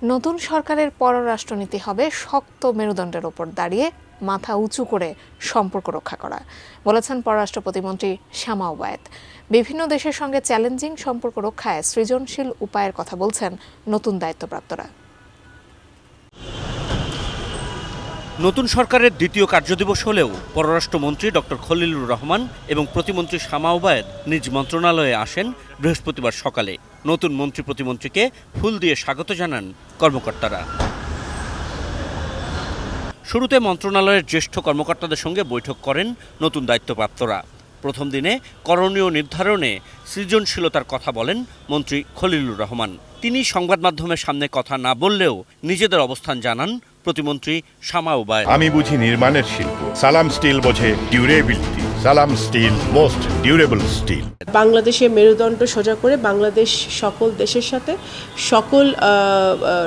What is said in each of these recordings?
নতুন সরকারের পররাষ্ট্রনীতি হবে শক্ত মেরুদণ্ডের ওপর দাঁড়িয়ে মাথা উঁচু করে সম্পর্ক রক্ষা করা, বলেছেন পররাষ্ট্র প্রতিমন্ত্রী শামা ওবায়েদ। বিভিন্ন দেশের সঙ্গে চ্যালেঞ্জিং সম্পর্ক রক্ষায় সৃজনশীল উপায়ের কথা বলছেন নতুন দায়িত্বপ্রাপ্তরা। নতুন সরকারের দ্বিতীয় কার্যদিবস হলেও পররাষ্ট্রমন্ত্রী ডক্টর খলিলুর রহমান এবং প্রতিমন্ত্রী শামা ওবায়েদ নিজ মন্ত্রণালয়ে আসেন বৃহস্পতিবার সকালে। নতুন মন্ত্রী প্রতিমন্ত্রীকে ফুল দিয়ে স্বাগত জানান কর্মকর্তারা। শুরুতে মন্ত্রণালয়ের জ্যেষ্ঠ কর্মকর্তাদের সঙ্গে বৈঠক করেন নতুন দায়িত্বপ্রাপ্তরা। প্রথম দিনে করণীয় নির্ধারণে সৃজনশীলতার কথা বলেন মন্ত্রী খলিলুর রহমান। তিনি সংবাদ মাধ্যমের সামনে কথা না বললেও নিজেদের অবস্থান জানান প্রতিমন্ত্রী শামা ওবায়েদ। আমি বুঝি নির্মাণের শিল্প, সালাম স্টিল বোঝে ডিউরেবিলিটি। সালাম স্টিল মোস্ট ডিউরেবল স্টিল। বাংলাদেশের মেরুদণ্ড সোজা করে বাংলাদেশ সকল দেশের সাথে, সকল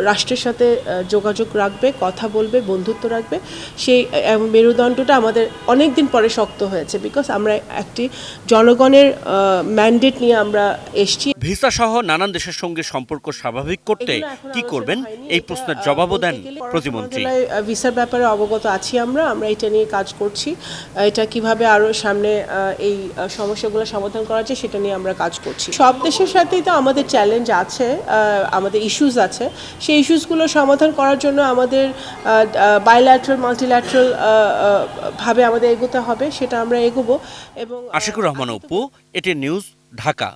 রাষ্ট্রের সাথে যোগাযোগ রাখবে, কথা বলবে, বন্ধুত্ব রাখবে। সেই মেরুদণ্ডটা আমাদের অনেক দিন পরে শক্ত হয়েছে, বিকজ আমরা একটি জনগণের ম্যান্ডেট নিয়ে আমরা এসেছি। ভিসা সহ নানান দেশের সঙ্গে সম্পর্ক স্বাভাবিক করতে কি করবেন, এই প্রশ্নের জবাবও দেন প্রতিমন্ত্রী। ভিসার ব্যাপারে অবগত আছি, আমরা এটা নিয়ে কাজ করছি। এটা কিভাবে আরো সামনে এই সমস্যাগুলো সমাধান করা যায় সেটা নিয়ে আমরা কাজ করছি। সব দেশের সাথেই তো আমাদের চ্যালেঞ্জ আছে, আমাদের ইস্যুস আছে। সেই ইস্যুসগুলো সমাধান করার জন্য আমাদের বাইল্যাটারাল, মাল্টিল্যাটারাল ভাবে আমাদের এগোতে হবে, সেটা আমরা এগোবো। এবং আশিকুর রহমান অপু, এটি নিউজ, ঢাকা।